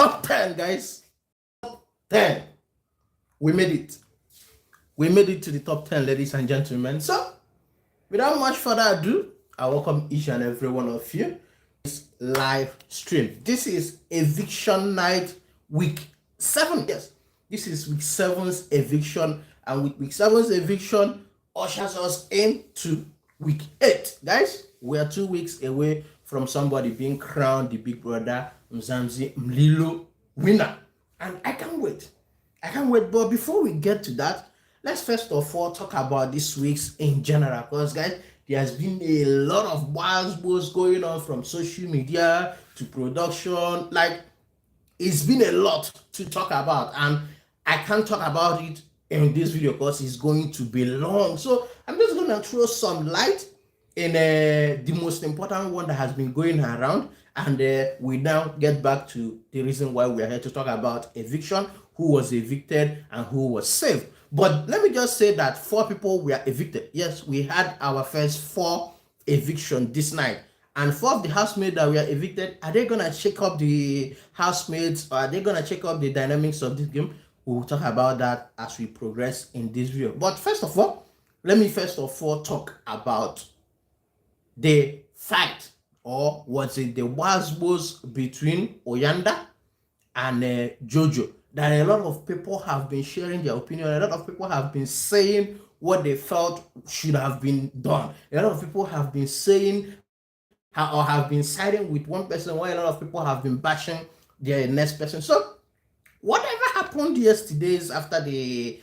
top 10, guys. 10. We made it. We made it to the top 10, ladies and gentlemen. So, without much further ado, I welcome each and every one of you. This live stream. This is eviction night, week 7. Yes, this is week 7's eviction, and with week 7's eviction ushers us into week 8. Guys, we are 2 weeks away from somebody being crowned the Big Brother Bbmzansi Melino winner, and I can't wait. I can't wait. But before we get to that, let's first of all talk about this week's in general, because guys, there has been a lot of wild going on from social media to production. Like, it's been a lot to talk about, and I can't talk about it in this video because it's going to be long. So I'm just going to throw some light in the most important one that has been going around, and we now get back to the reason why we are here to talk about eviction, who was evicted and who was saved. But let me just say that 4 people were evicted. Yes, we had our first 4 eviction this night, and 4 of the housemates that were evicted, are they gonna shake up the housemates, or are they gonna check up the dynamics of this game? We'll talk about that as we progress in this video. But first of all, let me talk about the fight, or was it the wasbos between Oyanda and Jojo, that a lot of people have been sharing their opinion. A lot of people have been saying what they felt should have been done. A lot of people have been saying or have been siding with one person, while a lot of people have been bashing their next person. So whatever happened yesterday's after the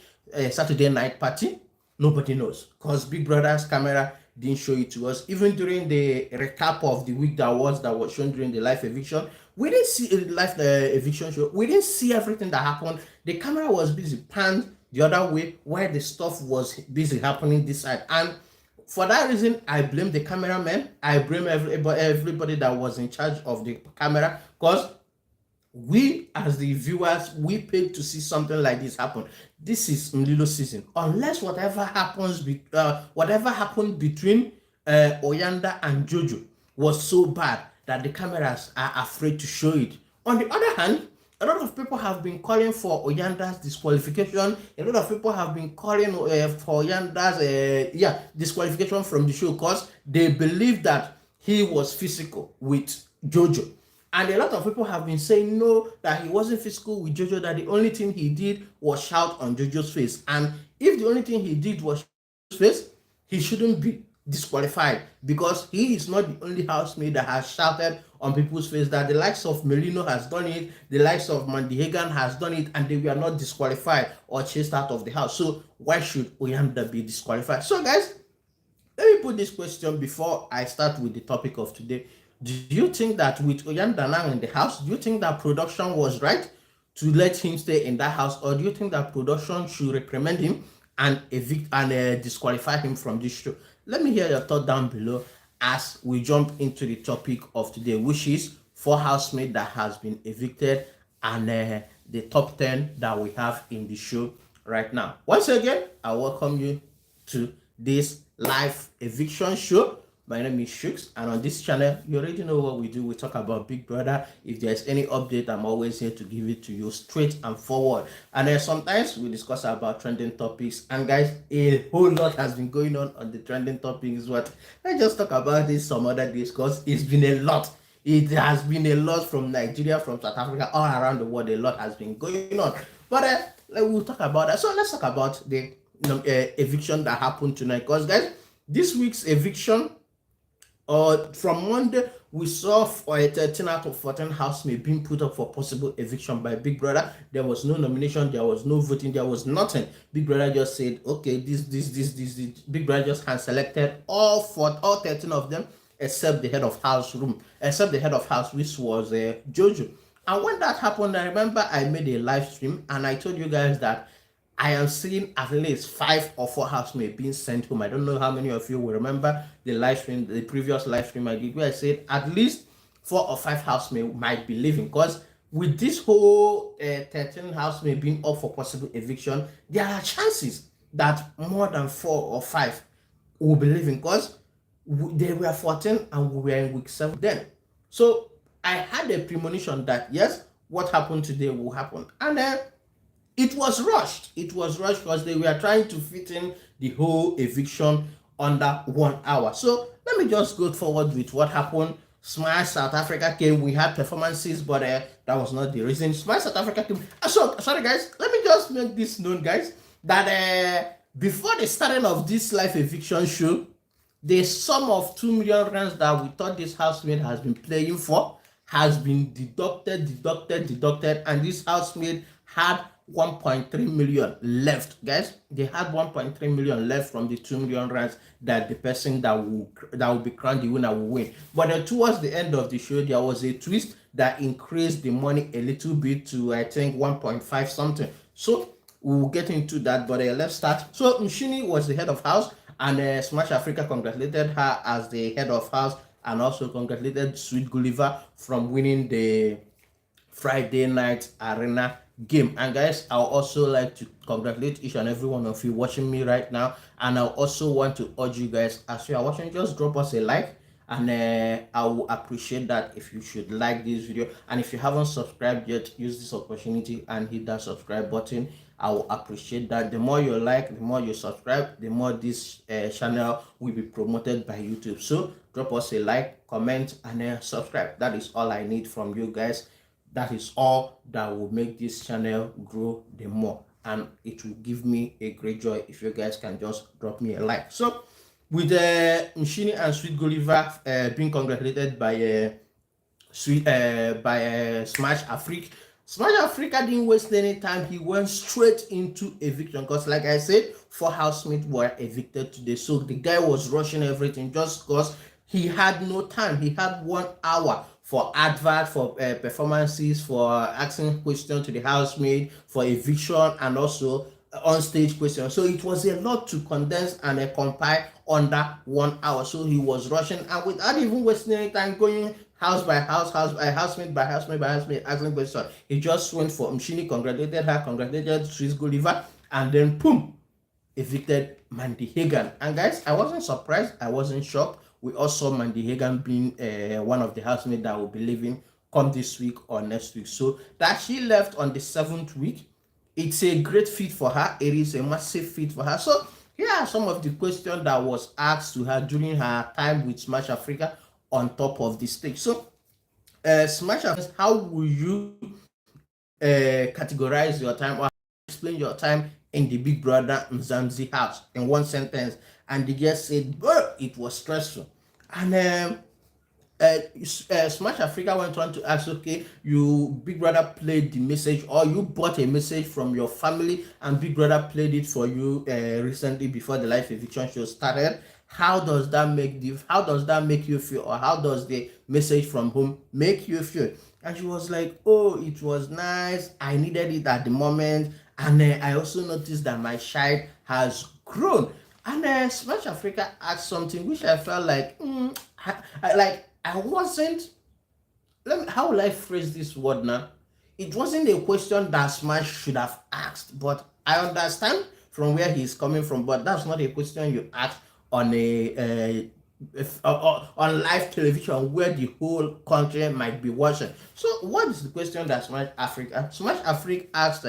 Saturday night party, nobody knows, because Big Brother's camera didn't show it to us. Even during the recap of the week that was shown during the live eviction, we didn't see a live eviction show. We didn't see everything that happened. The camera was busy panned the other way, where the stuff was busy happening this side. And for that reason, I blame the cameraman. I blame everybody that was in charge of the camera, because we as the viewers, we paid to see something like this happen. This is Melino season. Unless whatever happened between Oyanda and Jojo was so bad that the cameras are afraid to show it. On the other hand, a lot of people have been calling for Oyanda's disqualification. A lot of people have been calling for Oyanda's disqualification from the show, because they believe that he was physical with Jojo. And a lot of people have been saying no, that he wasn't physical with Jojo, that the only thing he did was shout on Jojo's face. And if the only thing he did was Jojo's face, he shouldn't be disqualified, because he is not the only housemate that has shouted on people's face. That the likes of Melino has done it, the likes of Mandy Hagan has done it, and they were not disqualified or chased out of the house. So why should Oyanda be disqualified? So guys, let me put this question before I start with the topic of today. Do you think that with Oyanda now in the house, do you think that production was right to let him stay in that house, or do you think that production should reprimand him and evict and disqualify him from this show? Let me hear your thought down below as we jump into the topic of today, which is 4 housemates that has been evicted, and the top 10 that we have in the show right now. Once again, I welcome you to this live eviction show. My name is Chuks, and on this channel, you already know what we do. We talk about Big Brother. If there's any update, I'm always here to give it to you straight and forward. And then sometimes we discuss about trending topics. And guys, a whole lot has been going on the trending topics. Let's just talk about this some other days, because it's been a lot. It has been a lot from Nigeria, from South Africa, all around the world. A lot has been going on. But we'll talk about that. So let's talk about the eviction that happened tonight. Because guys, this week's eviction, from Monday, we saw 13 out of 14 housemates being put up for possible eviction by Big Brother. There was no nomination, there was no voting, there was nothing. Big Brother just said, okay, this. Big Brother just hand selected all 13 of them, except the head of house, which was Jojo. And when that happened, I remember I made a live stream, and I told you guys that I am seeing at least 5 or 4 housemates being sent home. I don't know how many of you will remember the live stream, the previous live stream I did, where I said at least 4 or 5 housemates might be leaving, because with this whole 13 housemates being up for possible eviction, there are chances that more than 4 or 5 will be leaving, because they were 14 and we were in week 7 then. So I had a premonition that yes, what happened today will happen. And it was rushed. It was rushed because they were trying to fit in the whole eviction under 1 hour. So let me just go forward with what happened. Smash South Africa came. We had performances, but that was not the reason. Smash South Africa came. So sorry guys, let me just make this known, guys, that before the starting of this live eviction show, the sum of 2 million rands that we thought this housemate has been playing for has been deducted, and this housemate had 1.3 million left, guys. They had 1.3 million left from the 2 million rands that the person that will be crowned the winner will win. But towards the end of the show, there was a twist that increased the money a little bit to, I think, 1.5 something. So we will get into that, but let's start. So Mshini was the head of house, and Smash Africa congratulated her as the head of house, and also congratulated Sweet Gulliver from winning the Friday night arena game. And guys, I would also like to congratulate each and every one of you watching me right now, and I also want to urge you guys, as you are watching, just drop us a like, and I will appreciate that if you should like this video. And if you haven't subscribed yet, use this opportunity and hit that subscribe button. I will appreciate that. The more you like, the more you subscribe, the more this channel will be promoted by YouTube. So drop us a like, comment, and subscribe. That is all I need from you guys. That is all that will make this channel grow the more, and it will give me a great joy if you guys can just drop me a like. So with Mshini and Sweet Gulliver being congratulated by Smash Africa. Smash Africa didn't waste any time. He went straight into eviction because, like I said, 4 housemates were evicted today. So the guy was rushing everything just because he had no time. He had 1 hour for advert, for performances, for asking questions to the housemaid, for eviction, and also on-stage questions. So it was a lot to condense and compile under 1 hour. So he was rushing, and without even wasting any time going house by house, housemate by housemate, asking questions, he just went for Mshini, congratulated her, congratulated Swiss Gulliver, and then boom, evicted Mandy Hagan. And guys, I wasn't surprised, I wasn't shocked. We also saw Mandy Hagan being one of the housemates that will be leaving come this week or next week. So that she left on the 7th week, it's a great feat for her. It is a massive feat for her. So here are some of the questions that was asked to her during her time with Smash Africa on top of the stage. So Smash Africa, how will you categorize your time or explain your time in the Big Brother Bbmzansi house in one sentence? And the girl said, it was stressful. And Smash Africa went on to ask, okay, you Big Brother played the message, or you bought a message from your family and Big Brother played it for you recently before the live eviction show started. How does that make you feel, or how does the message from home make you feel? And she was like, oh, it was nice, I needed it at the moment, and I also noticed that my child has grown. And Smash Africa asked something which I felt like I wasn't, how will I phrase this word now? It wasn't a question that Smash should have asked, but I understand from where he's coming from, but that's not a question you ask on on live television where the whole country might be watching. So what is the question that Smash Africa asked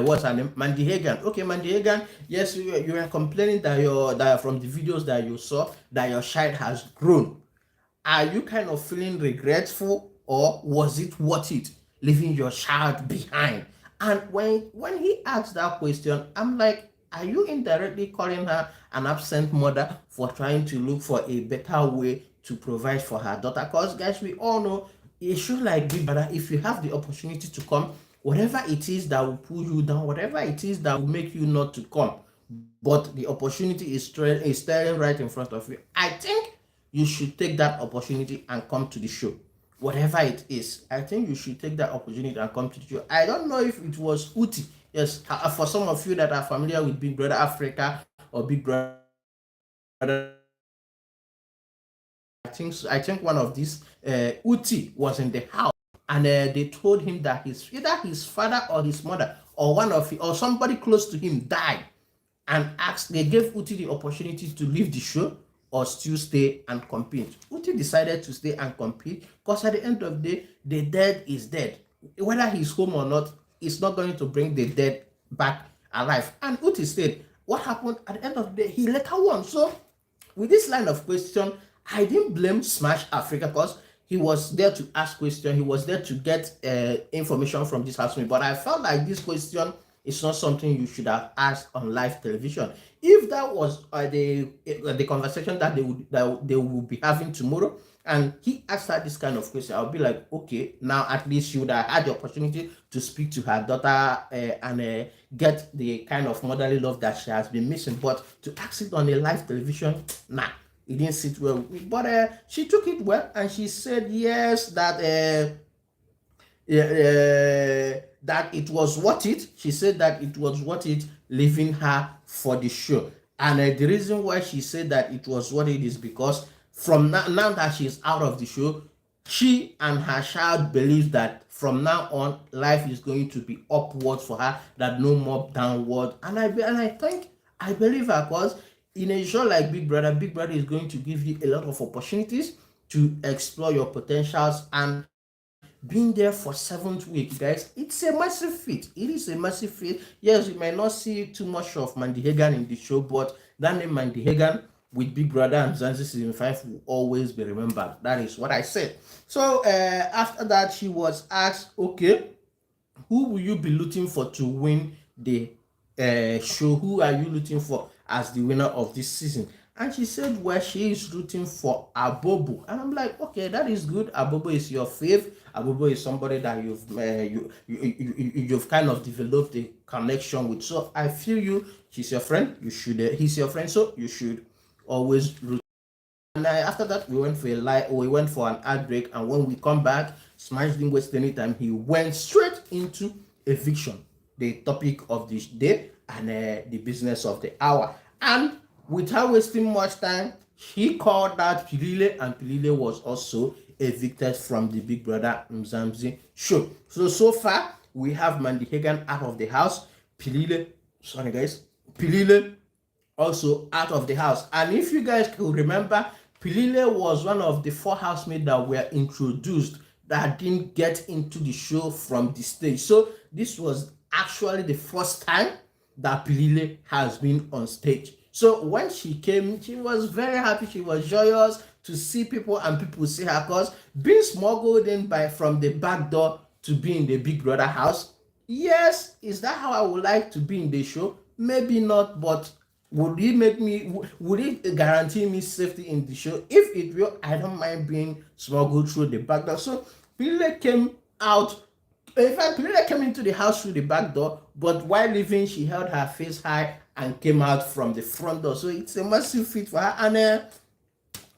what's her name? Mandy Hagan. Okay, Mandy Hagan, yes, you were complaining that from the videos that you saw that your child has grown. Are you kind of feeling regretful, or was it worth it leaving your child behind? And when he asked that question, I'm like, are you indirectly calling her an absent mother for trying to look for a better way to provide for her daughter? Because guys, we all know a show like Big Brother, if you have the opportunity to come, whatever it is that will pull you down, whatever it is that will make you not to come, but the opportunity is staring right in front of you, I think you should take that opportunity and come to the show. Whatever it is, I think you should take that opportunity and come to the show. I don't know if it was Uti. Yes, for some of you that are familiar with Big Brother Africa or Big Brother, I think one of these Uti was in the house, and they told him that either his father or his mother or or somebody close to him died, and they gave Uti the opportunity to leave the show or still stay and compete. Uti decided to stay and compete because at the end of the day, the dead is dead. Whether he's home or not, it's not going to bring the dead back alive. And Uti said, what happened at the end of the day? He later won. So with this line of question, I didn't blame Smash Africa because he was there to ask questions. He was there to get information from this housemate. But I felt like this question is not something you should have asked on live television. If that was the conversation that they would be having tomorrow, and he asked her this kind of question, I'll be like, okay, now at least she would have had the opportunity to speak to her daughter and get the kind of motherly love that she has been missing. But to ask it on a live television, nah, it didn't sit well with me. But she took it well, and she said yes, that that it was worth it. She said that it was worth it leaving her for the show. And the reason why she said that it was worth it is because from now that she's out of the show, she and her child believes that from now on, life is going to be upward for her, that no more downward. And I think I believe her, because in a show like Big Brother is going to give you a lot of opportunities to explore your potentials. And being there for 7th week, guys, it's a massive feat. It is a massive feat. Yes, you might not see too much of Mandy Hagan in the show, but that name Mandy Hagan with Big Brother and Zansi season 5 will always be remembered. That is what I said. So after that, she was asked, okay, who will you be looking for to win the show? Who are you looking for as the winner of this season? And she said, well, she is rooting for Abobo. And I'm like, okay, that is good. Abobo is your fave. Abobo is somebody that you've kind of developed a connection with. So I feel you. She's your friend. You should. He's your friend. So you should always root. And after that, we went for an ad break. And when we come back, Smash didn't waste any time. He went straight into eviction, the topic of this day and the business of the hour. And without wasting much time, he called out Philile, and Philile was also evicted from the Big Brother Bbmzansi show. So far, we have Mandy Hagan out of the house. Philile also out of the house. And if you guys could remember, Philile was one of the 4 housemates that were introduced that didn't get into the show from the stage. So this was actually the first time that Philile has been on stage. So when she came, she was very happy. She was joyous to see people, and people see her, because being smuggled in from the back door to be in the Big Brother house. Yes, is that how I would like to be in the show? Maybe not, but would it guarantee me safety in the show? If it will, I don't mind being smuggled through the back door. So Philile came out. In fact, Philile came into the house through the back door, but while leaving, she held her face high and came out from the front door. So it's a massive feat for her. And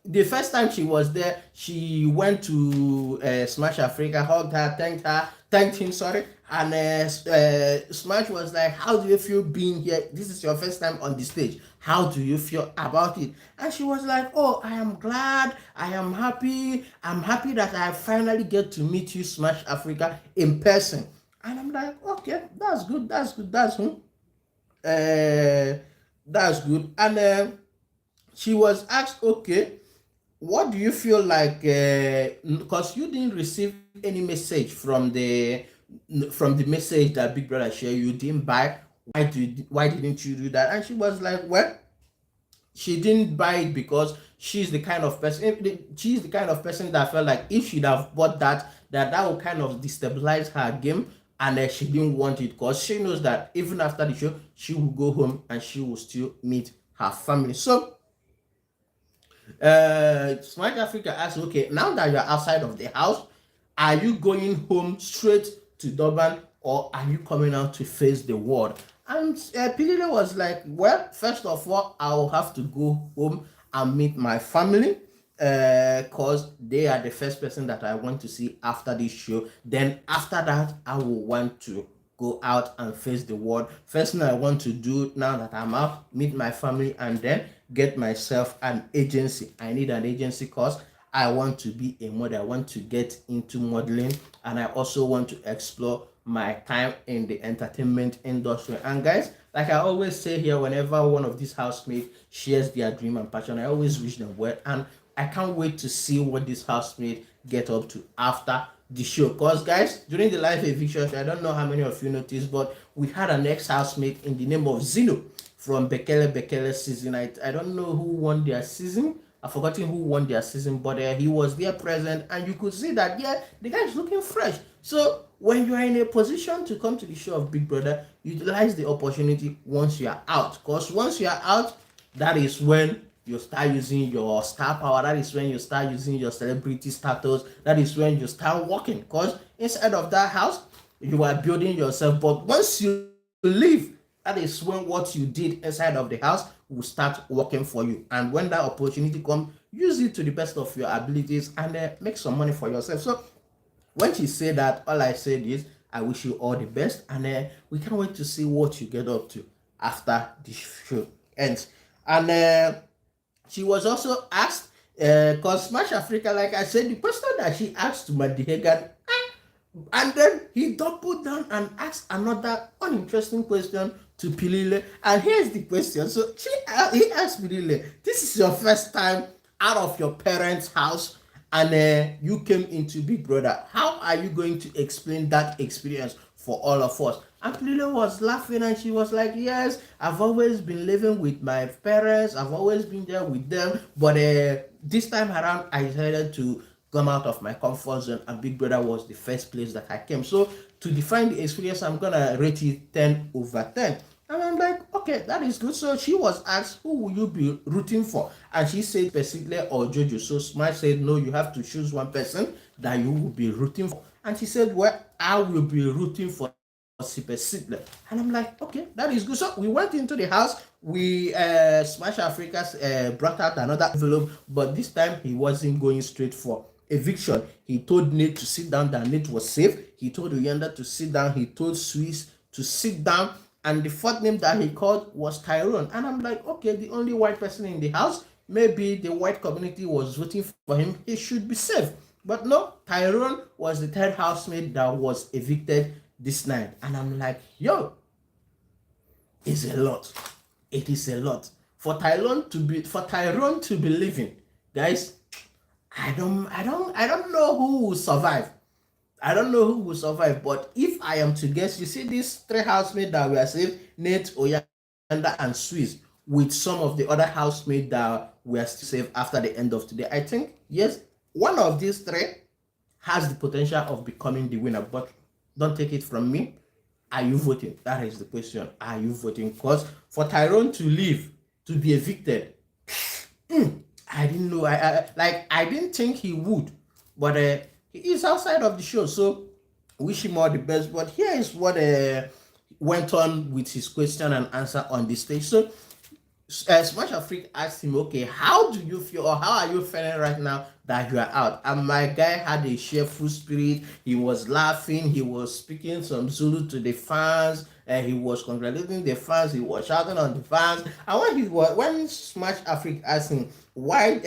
the first time she was there, she went to Smash Africa, hugged her, thanked him, and Smash was like, how do you feel being here? This is your first time on the stage. How do you feel about it? And she was like, oh, I am glad, I am happy. I'm happy that I finally get to meet you, Smash Africa, in person. And I'm like, okay, that's good. That's good. And she was asked, okay, what do you feel like, because you didn't receive any message from the message that Big Brother shared, you didn't buy. Why didn't you do that? And she was like, well, she didn't buy it because she's the kind of person that felt like if she'd have bought that would kind of destabilize her game. And she didn't want it because she knows that even after the show, she will go home and she will still meet her family. So Smart Africa asked, okay, now that you're outside of the house, are you going home straight to Durban, or are you coming out to face the world? And Philile was like, well, first of all, I'll have to go home and meet my family, because they are the first person that I want to see after this show. Then after that, I will want to go out and face the world. First thing I want to do now that I'm out, meet my family, and then get myself an agency. I need an agency because I want to be a model. I want to get into modeling, and I also want to explore my time in the entertainment industry. And guys, Like I always say here, whenever one of these housemates shares their dream and passion, I always wish them well. And I can't wait to see what this housemate get up to after the show. Because guys, during the live eviction, I don't know how many of you noticed, but we had an ex-housemate in the name of Zeno from Bekele season. I don't know who won their season. I've forgotten who won their season, but he was there present, and you could see that, yeah, the guy is looking fresh. So when you are in a position to come to the show of Big Brother, utilize the opportunity once you are out. Because once you are out, that is when you start using your star power. That is when you start using your celebrity status. That is when you start working. Because inside of that house, you are building yourself. But once you leave, that is when what you did inside of the house will start working for you. And when that opportunity comes, use it to the best of your abilities and make some money for yourself. So when she said that, all I said is, I wish you all the best, and we can't wait to see what you get up to after the show ends. And she was also asked, because Smash Africa, like I said, the question that she asked to Mandy Hagan, and then he doubled down and asked another uninteresting question to Philile. And here's the question. So he asked Philile, this is your first time out of your parents' house and you came into Big Brother. How are you going to explain that experience for all of us? And Philile was laughing and she was like, yes, I've always been living with my parents. I've always been there with them. But this time around, I decided to come out of my comfort zone, and Big Brother was the first place that I came. So to define the experience, I'm gonna rate it 10/10. And I'm like, okay, that is good. So she was asked, who will you be rooting for? And she said Philile or Jojo. So Smile said, no, you have to choose one person that you will be rooting for. And she said, well, I will be rooting for Philile. And I'm like, okay, that is good. So we went into the house. We Smash Africa brought out another envelope, but this time he wasn't going straight for eviction. He told Nate to sit down, that Nate was safe. He told Oyanda to sit down. He told Swiss to sit down. And the fourth name that he called was Tyrone. And I'm like, okay, the only white person in the house, maybe the white community was voting for him. He should be safe. But no, Tyrone was the third housemate that was evicted this night. And I'm like, yo, it's a lot. It is a lot. For Tyrone to be living, guys, I don't know who will survive. I don't know who will survive, but if I am to guess, you see these three housemates that were saved, Nate, Oyanda, and Swiss, with some of the other housemates that were still saved after the end of today. I think, yes, one of these three has the potential of becoming the winner, but don't take it from me. Are you voting? That is the question. Are you voting? Because for Tyrone to leave, to be evicted, I didn't know. I didn't think he would, but he is outside of the show, so wish him all the best. But here is what went on with his question and answer on the stage. So Smash Africa asked him, okay, how do you feel, or how are you feeling right now that you are out? And my guy had a cheerful spirit. He was laughing. He was speaking some Zulu to the fans. He was congratulating the fans. He was shouting on the fans. And when Smash Africa asked him why,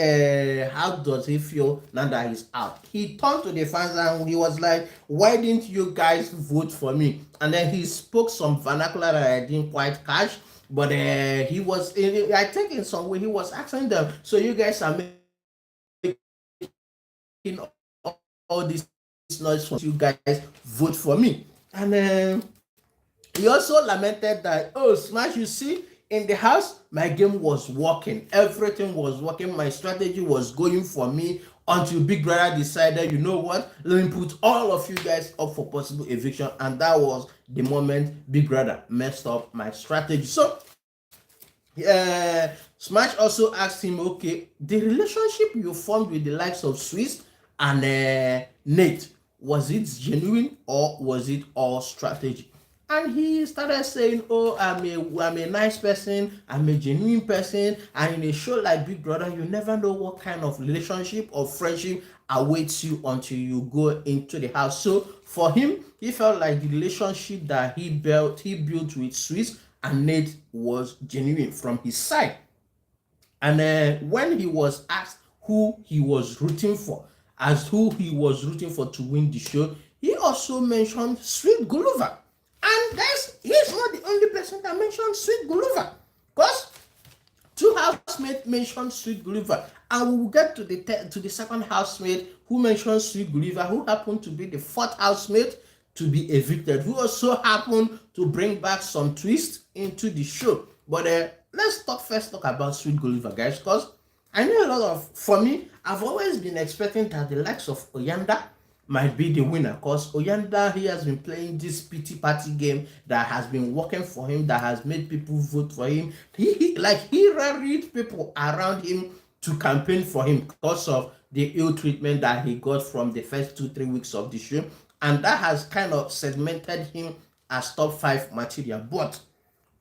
how does he feel now that he's out, he turned to the fans and he was like, why didn't you guys vote for me? And then he spoke some vernacular that I didn't quite catch. But he was, I think in some way, he was asking them, so you guys are making all this noise for you guys vote for me. And he also lamented that, oh, Smash, you see, in the house, my game was working. Everything was working. My strategy was going for me until Big Brother decided, you know what, let me put all of you guys up for possible eviction. And that was the moment Big Brother messed up my strategy. So Smash also asked him, okay, the relationship you formed with the likes of Swiss and Nate, was it genuine or was it all strategy? And he started saying, oh, I'm a nice person, I'm a genuine person, and in a show like Big Brother, you never know what kind of relationship or friendship awaits you until you go into the house. So for him, he felt like the relationship that he built with Swiss and Nate was genuine from his side. And when he was asked who he was rooting for, to win the show, he also mentioned Sweet Gulliver. And guys, he's not the only person that mentioned Sweet Gulliver. Because two housemates mentioned Sweet Gulliver, and we will get to the second housemate who mentioned Sweet Gulliver, who happened to be the fourth housemate to be evicted, who also happened to bring back some twist into the show. But let's first talk about Sweet Gulliver, guys, because I know for me, I've always been expecting that the likes of Oyanda might be the winner, because Oyanda, he has been playing this pity party game that has been working for him, that has made people vote for him. He rallied people around him to campaign for him because of the ill treatment that he got from the first 2-3 weeks of the show, and that has kind of segmented him as top 5 material. But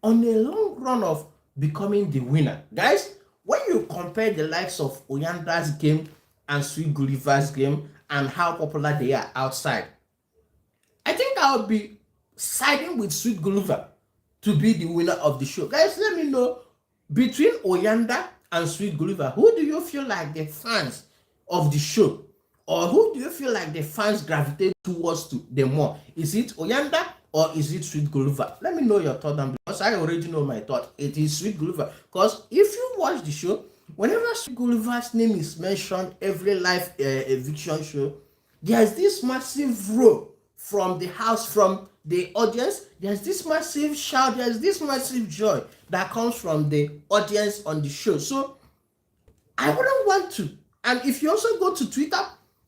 on a long run of becoming the winner, guys, when you compare the likes of Oyanda's game and Sweet Gulliver's game and how popular they are outside, I think I'll be siding with Sweet Gulliver to be the winner of the show. Guys, let me know, between Oyanda and Sweet Gulliver, who do you feel like the fans of the show, or who do you feel like the fans gravitate towards the more? Is it Oyanda or is it Sweet Gulliver? Let me know your thought down, because I already know my thought. It is Sweet Gulliver, because if you watch the show, whenever Sweet Gulliver's name is mentioned, every live eviction show, there's this massive roar from the house, from the audience. There's this massive shout, there's this massive joy that comes from the audience on the show. So I wouldn't want to. And if you also go to Twitter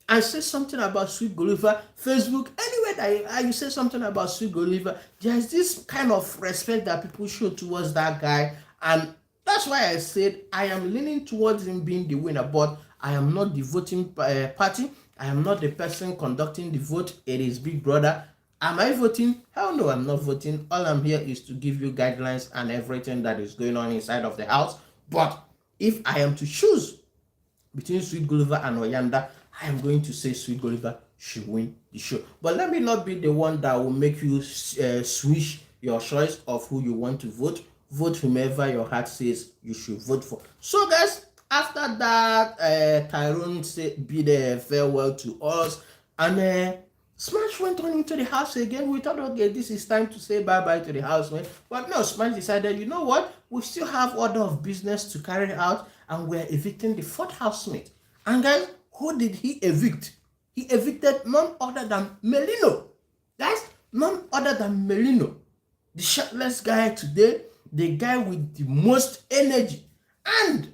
and say something about Sweet Gulliver, Facebook, anywhere that you say something about Sweet Gulliver, there's this kind of respect that people show towards that guy. And that's why I said I am leaning towards him being the winner, but I am not the voting party. I am not the person conducting the vote. It is Big Brother. Am I voting? Hell no, I'm not voting. All I'm here is to give you guidelines and everything that is going on inside of the house. But if I am to choose between Sweet Gulliver and Oyanda, I am going to say Sweet Gulliver should win the show. But let me not be the one that will make you switch your choice of who you want to vote. Vote whomever your heart says you should vote for. So guys, after that, Tyrone bid farewell to us, and Smash went on into the house again. We thought, okay, this is time to say bye-bye to the housemate. But no, Smash decided, you know what? We still have order of business to carry out, and we're evicting the fourth housemate. And guys, who did he evict? He evicted none other than Melino. Guys, none other than Melino. The shirtless guy today, the guy with the most energy. And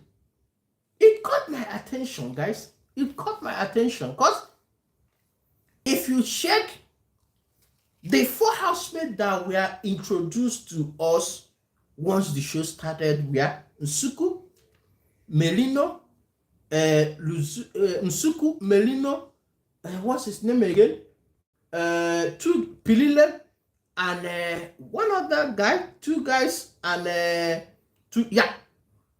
it caught my attention, guys. It caught my attention, because if you check the 4 housemates that were introduced to us once the show started, were Nsuku, Melino, Nsuku, Melino, what's his name again? Philile, and one other guy, 2 guys, and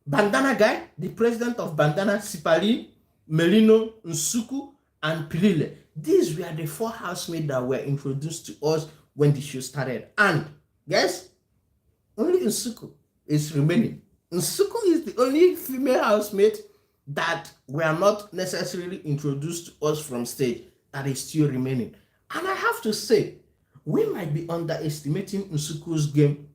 Bandana guy, the president of Bandana, Sipali, Melino, Nsuku, and Philile. These were the 4 housemates that were introduced to us when the show started. And guys, only Nsuku is remaining. Nsuku is the only female housemate that were not necessarily introduced to us from stage that is still remaining. And I have to say, we might be underestimating Nsuku's game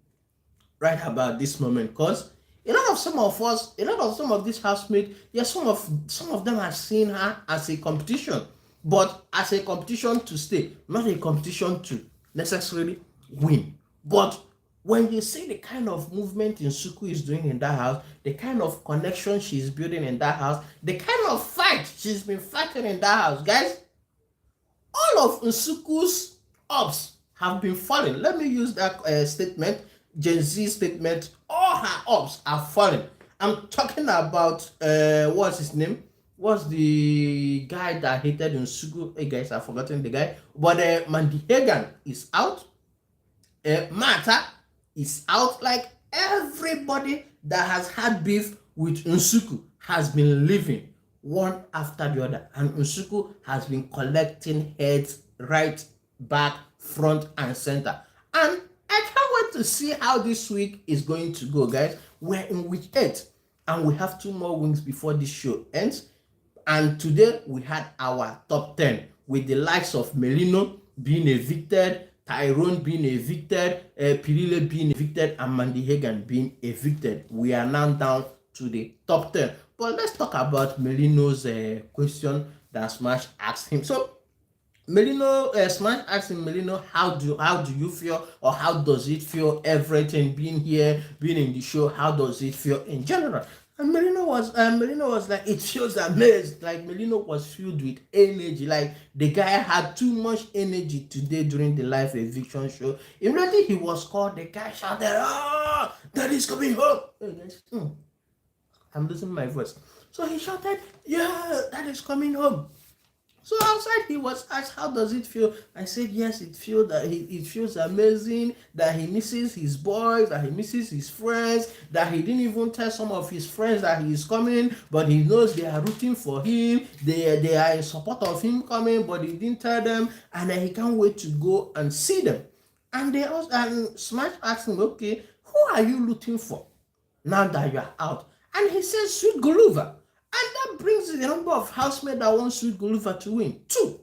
right about this moment, because a lot of some of these housemates, some of them are seeing her as a competition, but as a competition to stay, not a competition to necessarily win. But when you see the kind of movement Nsuku is doing in that house, the kind of connection she's building in that house, the kind of fight she's been fighting in that house, guys, all of Nsuku's ups have been falling. Let me use that statement, Gen Z statement. All her ups are falling. I'm talking about, what's his name? What's the guy that hated Nsuku? Hey guys, I've forgotten the guy. But Mandy Hagan is out. Mata is out. Like, everybody that has had beef with Nsuku has been leaving one after the other. And Nsuku has been collecting heads right, back, front, and center. And I can't wait to see how this week is going to go, guys. We're in week 8, and we have 2 more weeks before this show ends. And today we had our top 10 with the likes of Melino being evicted, Tyrone being evicted, Philile being evicted, and Mandy Hagan being evicted. We are now down to the top 10. But let's talk about Melino's question that Smash asked him. So Melino, Smash asked him, Melino, how do you feel, or how does it feel, everything being here, being in the show, how does it feel in general? And Melino was like, it feels amazing. Like Melino was filled with energy. Like the guy had too much energy today during the live eviction show. Immediately he was called, the guy shouted, "Ah, Daddy's coming home!" Hey guys, I'm losing my voice. So he shouted, "Yeah, Daddy's coming home." So outside he was asked, how does it feel? I said, yes, it feels amazing, that he misses his boys, that he misses his friends, that he didn't even tell some of his friends that he is coming, but he knows they are rooting for him, they are in support of him coming, but he didn't tell them, and then he can't wait to go and see them. And they also, and Smash asked him, okay, who are you rooting for now that you are out? And he says, Sweet Goluva. And that brings the number of housemates that want Sweet Goluva to win, 2.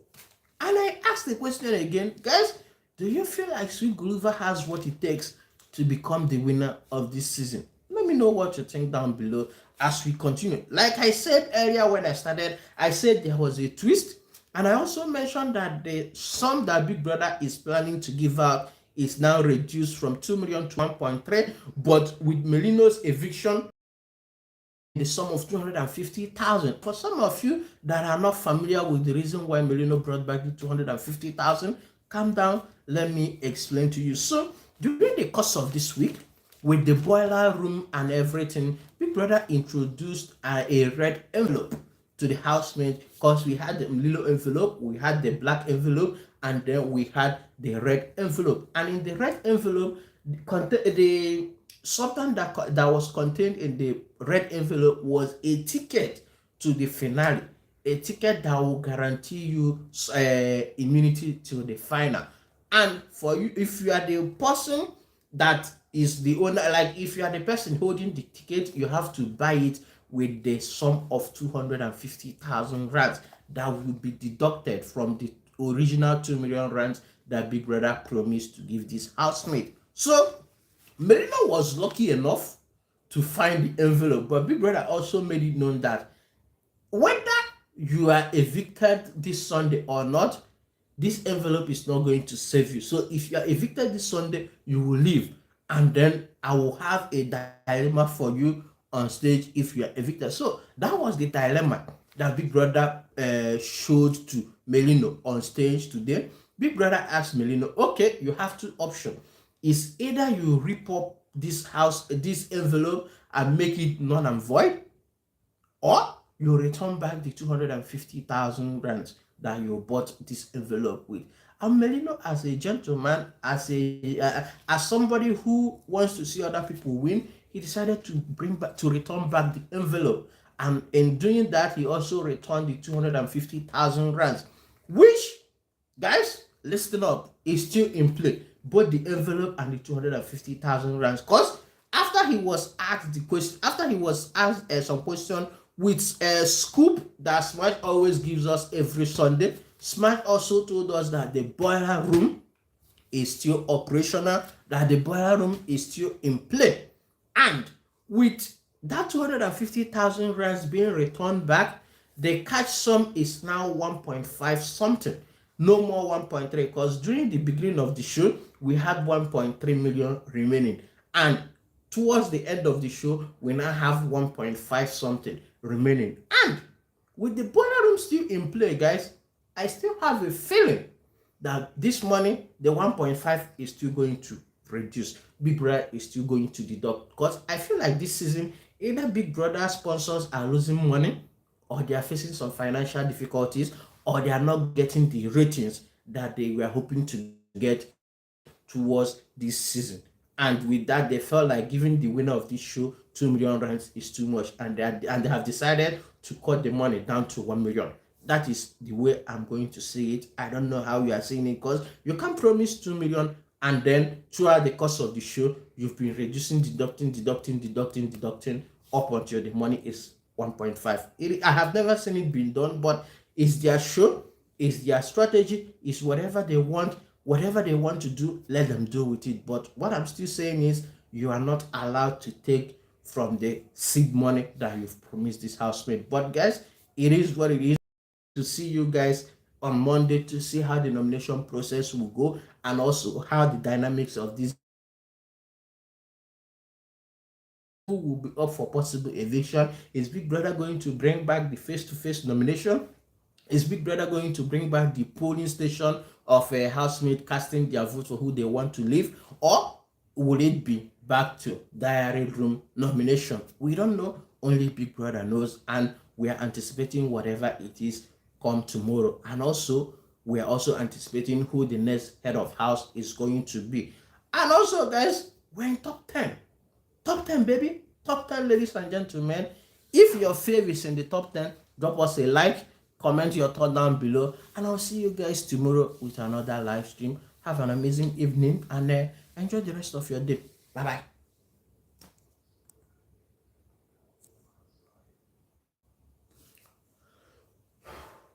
And I asked the question again, guys, do you feel like Sweet Goluva has what it takes to become the winner of this season? Let me know what you think down below as we continue. Like I said earlier when I started, I said there was a twist. And I also mentioned that the sum that Big Brother is planning to give out is now reduced from 2 million to 1.3. But with Melino's eviction, the sum of 250,000. For some of you that are not familiar with the reason why Melino brought back the 250,000, calm down, let me explain to you. So during the course of this week, with the boiler room and everything, Big Brother introduced a red envelope to the housemates, because we had the Melino envelope, we had the black envelope, and then we had the red envelope. And in the red envelope, the something that was contained in the red envelope was a ticket to the finale, a ticket that will guarantee you immunity to the final. And for you, if you are the person that is the owner, like if you are the person holding the ticket, you have to buy it with the sum of 250,000 rands that will be deducted from the original 2 million rands that Big Brother promised to give this housemate. So Melino was lucky enough to find the envelope, but Big Brother also made it known that whether you are evicted this Sunday or not, this envelope is not going to save you. So if you are evicted this Sunday, you will leave, and then I will have a dilemma for you on stage if you are evicted. So that was the dilemma that Big Brother showed to Melino on stage today. Big Brother asked Melino, okay, you have 2 options. Is either you rip up this envelope and make it null and void, or you return back the 250,000 rands that you bought this envelope with. And Melino, as a gentleman, as somebody who wants to see other people win, he decided to return back the envelope. And in doing that, he also returned the 250,000 rands, which, guys, listen up, is still in play. Both the envelope and the 250,000 rands. Because after he was asked the question, after he was asked some question with a scoop that Smash always gives us every Sunday, Smash also told us that the boiler room is still operational, that the boiler room is still in play. And with that 250,000 rands being returned back, the cash sum is now 1.5 something. No more 1.3, because during the beginning of the show, we had 1.3 million remaining. And towards the end of the show, we now have 1.5 something remaining. And with the boiler room still in play, guys, I still have a feeling that this money, the 1.5, is still going to reduce. Big Brother is still going to deduct. Because I feel like this season, either Big Brother sponsors are losing money, or they are facing some financial difficulties, or they are not getting the ratings that they were hoping to get towards this season. And with that, they felt like giving the winner of this show 2 million rands is too much, and they have decided to cut the money down to 1 million. That is the way I'm going to see it. I don't know how you are seeing it, because you can't promise 2 million and then throughout the course of the show, you've been reducing, deducting up until the money is 1.5. I have never seen it being done, but it's their show, it's their strategy, it's whatever they want. Whatever they want to do, let them do with it. But what I'm still saying is you are not allowed to take from the seed money that you've promised this housemate. But guys, it is what it is. To see you guys on Monday to see how the nomination process will go and also how the dynamics of this, who will be up for possible eviction. Is Big Brother going to bring back the face-to-face nomination? Is Big Brother going to bring back the polling station of a housemate casting their vote for who they want to leave? Or will it be back to diary room nomination? We don't know. Only Big Brother knows, and we are anticipating whatever it is come tomorrow. And also, we are also anticipating who the next head of house is going to be. And also, guys, we're in top 10. Top 10, baby. Top 10, ladies and gentlemen. If your favorite is in the top 10, drop us a like, comment your thought down below, and I'll see you guys tomorrow with another live stream. Have an amazing evening and enjoy the rest of your day. Bye-bye.